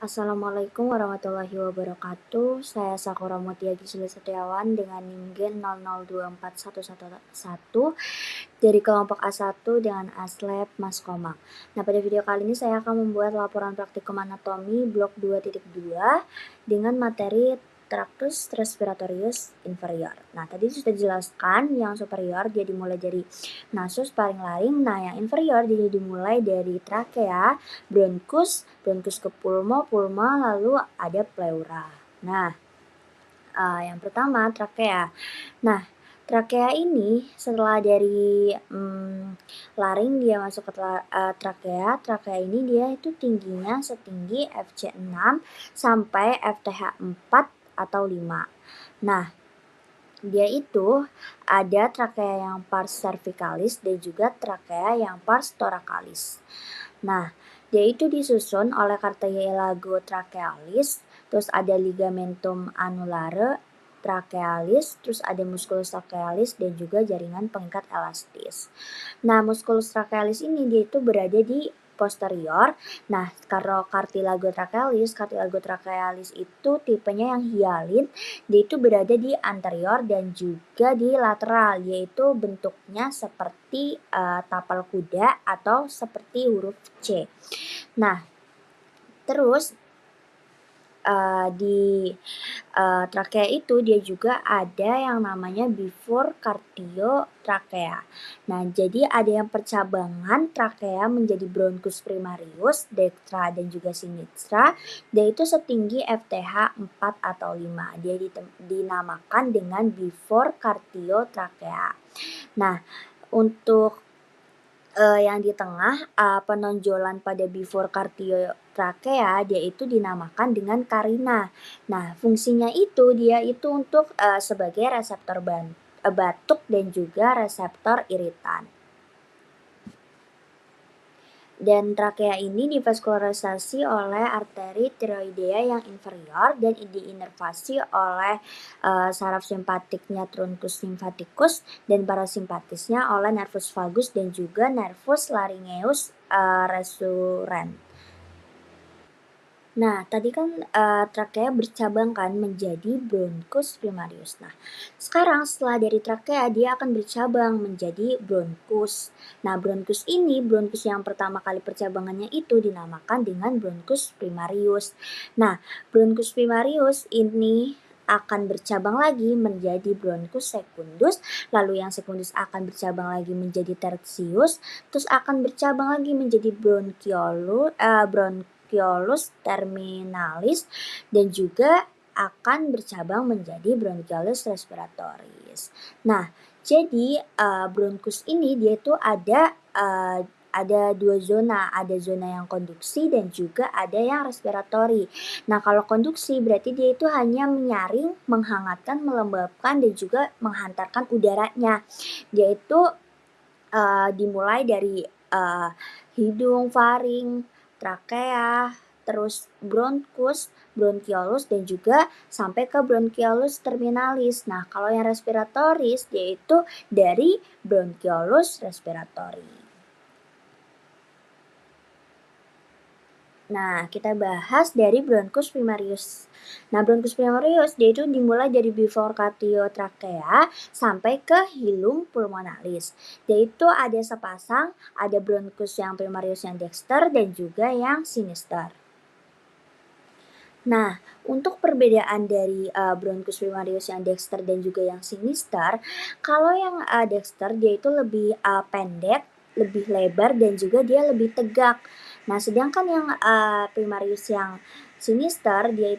Assalamualaikum warahmatullahi wabarakatuh. Saya Sakura Mutia Gisela Setiawan dengan NIM Gen 0024111 dari kelompok A1 dengan Aslab Mas Komang. Nah, pada video kali ini saya akan membuat laporan praktikum anatomi blok 2.2 dengan materi Tractus respiratorius inferior. Nah, tadi sudah dijelaskan yang superior dia dimulai dari nasus paring laring. Nah, yang inferior dia dimulai dari trakea, bronkus ke pulma, lalu ada pleura. Nah, yang pertama trakea. Nah, trakea ini setelah dari laring dia masuk ke trakea. Trakea ini dia itu tingginya setinggi FC6 sampai FTH 4 atau 5. Nah, dia itu ada trakea yang pars cervicalis dan juga trakea yang pars thoracalis. Nah, dia itu disusun oleh cartilage elagotrachealis, terus ada ligamentum anulare trachealis, terus ada musculus trachealis dan juga jaringan pengikat elastis. Nah, musculus trachealis ini dia itu berada di posterior. Nah, kalau cartilagotrachealis itu tipenya yang hyalin, dia itu berada di anterior dan juga di lateral, yaitu bentuknya seperti tapal kuda atau seperti huruf C. Nah, terus di trakea itu dia juga ada yang namanya bifurcardiotrachea. Nah, jadi ada yang percabangan trakea menjadi bronchus primarius, dextra dan juga sinistra, dia itu setinggi FTH 4 atau 5. Dia dinamakan dengan bifurcardiotrachea. Nah, untuk yang di tengah penonjolan pada bifurcardiotrachea dia itu dinamakan dengan carina. Nah, fungsinya itu dia itu untuk sebagai reseptor batuk dan juga reseptor iritan. Dan trakea ini divaskularisasi oleh arteri tiroidea yang inferior dan diinervasi oleh saraf simpatiknya truncus symphaticus dan parasimpatisnya oleh nervus vagus dan juga nervus laryngeus recurrens. Nah, tadi kan trakea bercabang kan menjadi bronchus primarius. Nah, sekarang setelah dari trakea dia akan bercabang menjadi bronchus. Nah, bronchus yang pertama kali percabangannya itu dinamakan dengan bronchus primarius. Nah, bronchus primarius ini akan bercabang lagi menjadi bronchus secundus, lalu yang secundus akan bercabang lagi menjadi tertius, terus akan bercabang lagi menjadi bronchiolus terminalis dan juga akan bercabang menjadi bronchiolus respiratoris. Nah, jadi bronchus ini dia itu ada dua zona, ada zona yang konduksi dan juga ada yang respiratori. Nah, kalau konduksi berarti dia itu hanya menyaring, menghangatkan, melembabkan dan juga menghantarkan udaranya. Dia itu dimulai dari hidung, faring, trakea, terus bronchus, bronchiolus dan juga sampai ke bronchiolus terminalis. Nah, kalau yang respiratoris yaitu dari bronchiolus respiratori. Nah, kita bahas dari bronchus primarius. Nah, bronchus primarius dia itu dimulai dari bifurcardiotrachea sampai ke hilum pulmonalis. Dia itu ada sepasang, ada bronchus yang primarius yang dexter dan juga yang sinister. Nah, untuk perbedaan dari bronchus primarius yang dexter dan juga yang sinister, kalau yang dexter dia itu lebih pendek, lebih lebar dan juga dia lebih tegak. Nah, sedangkan yang primarius yang sinister dia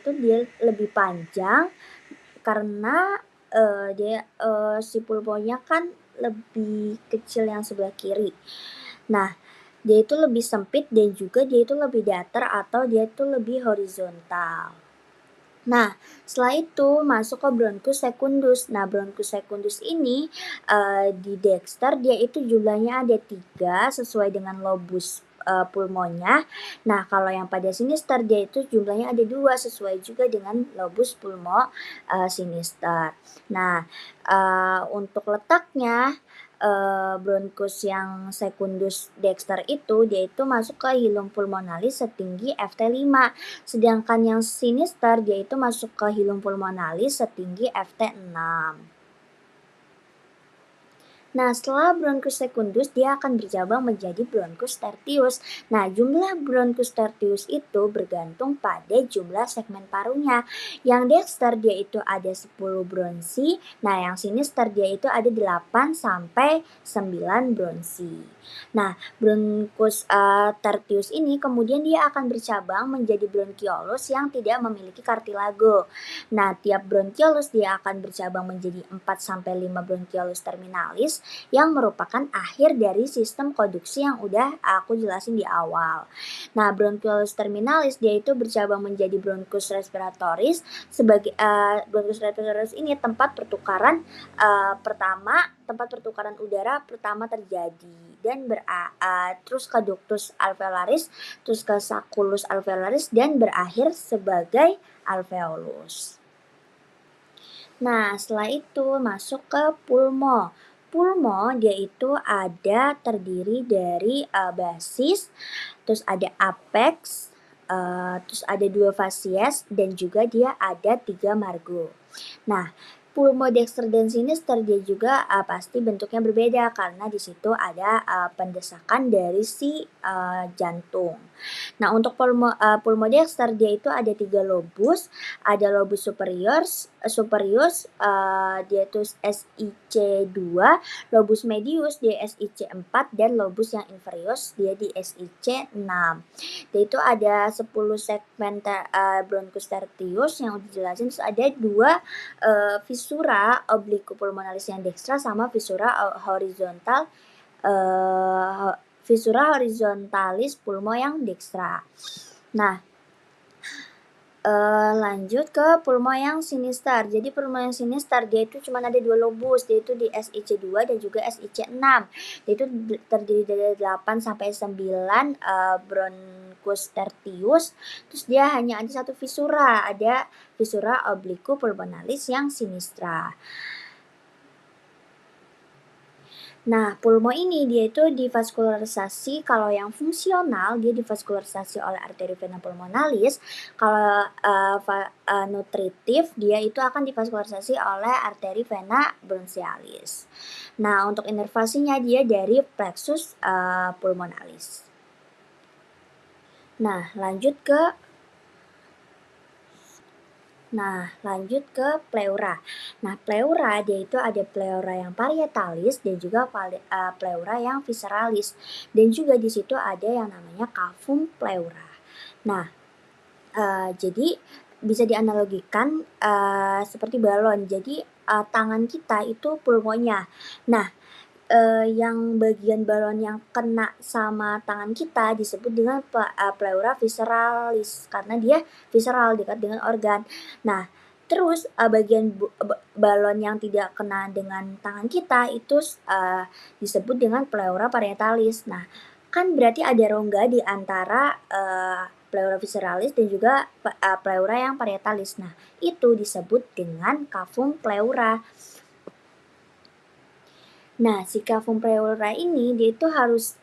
lebih panjang karena dia si pulponya kan lebih kecil yang sebelah kiri. Nah, dia itu lebih sempit dan juga dia itu lebih datar atau dia itu lebih horizontal. Nah, setelah itu masuk ke bronchus secundus. Nah, bronchus secundus ini di dexter dia itu jumlahnya ada 3 sesuai dengan lobus pulmonya. Nah, kalau yang pada sinister dia itu jumlahnya ada 2 sesuai juga dengan lobus pulmo sinister. Nah, untuk letaknya bronkus yang secundus dexter itu dia itu masuk ke hilum pulmonalis setinggi FT5, sedangkan yang sinister dia itu masuk ke hilum pulmonalis setinggi FT6. Nah, setelah bronkus secundus, dia akan bercabang menjadi bronkus tertius. Nah, jumlah bronkus tertius itu bergantung pada jumlah segmen parunya. Yang dexter dia itu ada 10 bronsi, nah yang sinister dia itu ada 8 sampai 9 bronsi. Nah, bronkus tertius ini kemudian dia akan bercabang menjadi bronkiolus yang tidak memiliki kartilago. Nah, tiap bronkiolus dia akan bercabang menjadi 4 sampai 5 bronkiolus terminalis yang merupakan akhir dari sistem konduksi yang udah aku jelasin di awal. Nah, bronkiolus terminalis dia itu bercabang menjadi bronkus respiratoris. Sebagai bronkus respiratoris ini tempat pertukaran udara pertama terjadi dan terus ke ductus alveolaris, terus ke sacculus alveolaris dan berakhir sebagai alveolus. Nah, setelah itu masuk ke pulmo. Pulmo dia itu ada terdiri dari basis, terus ada apex, terus ada 2 facies dan juga dia ada 3 margo. Nah, pulmo dexter dan sinister dia juga pasti bentuknya berbeda karena di situ ada pendesakan dari si jantung. Nah, untuk pulmo dexter dia itu ada 3 lobus, ada lobus superius dia itu SIC2, lobus medius dia SIC4 dan lobus yang inferius dia di SIC6. Dia itu ada 10 segmen bronkus tertius yang udah dijelasin, terus ada 2 visura obliqupulmonalis yang dextra sama visura horizontalis pulmo yang dextra. Nah, lanjut ke pulmo yang sinister. Jadi pulmo yang sinister dia itu cuma ada 2 lobus, dia itu di SIC2 dan juga SIC6. Dia itu terdiri dari 8 sampai 9 bronkus tertius. Terus dia hanya ada 1 visura, ada visura obliqupulmonalis yang sinistra. Nah, pulmo ini dia itu divaskularisasi, kalau yang fungsional dia divaskularisasi oleh arteri vena pulmonalis, kalau nutritif dia itu akan divaskularisasi oleh arteri vena bronchialis. Nah, untuk inervasinya dia dari plexus pulmonalis. Nah, lanjut ke pleura. Nah, pleura dia itu ada pleura yang parietalis dan juga pleura yang visceralis. Dan juga di situ ada yang namanya cavum pleura. Nah, jadi bisa dianalogikan seperti balon. Jadi tangan kita itu pulmonya. Nah, yang bagian balon yang kena sama tangan kita disebut dengan pleura visceralis karena dia visceral, dekat dengan organ. Nah, terus bagian balon yang tidak kena dengan tangan kita itu disebut dengan pleura parietalis. Nah, kan berarti ada rongga di antara pleura visceralis dan juga pleura yang parietalis. Nah, itu disebut dengan cavum pleura. Nah, si cavum pleura ini dia itu harus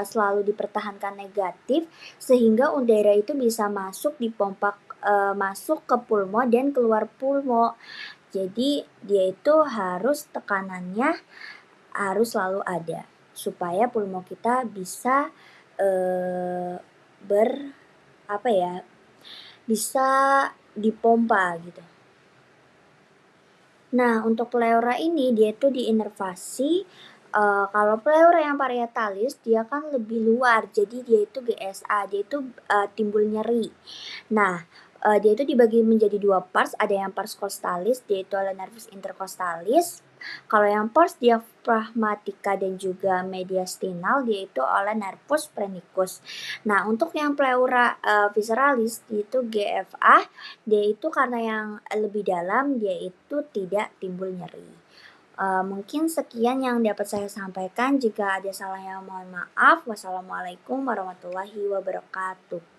selalu dipertahankan negatif sehingga udara itu bisa masuk dipompa masuk ke pulmo dan keluar pulmo. Jadi dia itu harus tekanannya harus selalu ada supaya pulmo kita bisa bisa dipompa gitu. Nah, untuk pleura ini dia itu diinervasi, kalau pleura yang parietalis dia kan lebih luar, jadi dia itu GSA, dia itu timbul nyeri. Nah, dia itu dibagi menjadi 2 pars, ada yang pars costalis, dia itu adalah nervus intercostalis. Kalau yang pars diaphragmatica dan juga mediastinal, dia itu oleh nervus phrenicus. Nah, untuk yang pleura visceralis itu GFA, dia itu karena yang lebih dalam, dia itu tidak timbul nyeri. Mungkin sekian yang dapat saya sampaikan. Jika ada salahnya mohon maaf. Wassalamualaikum warahmatullahi wabarakatuh.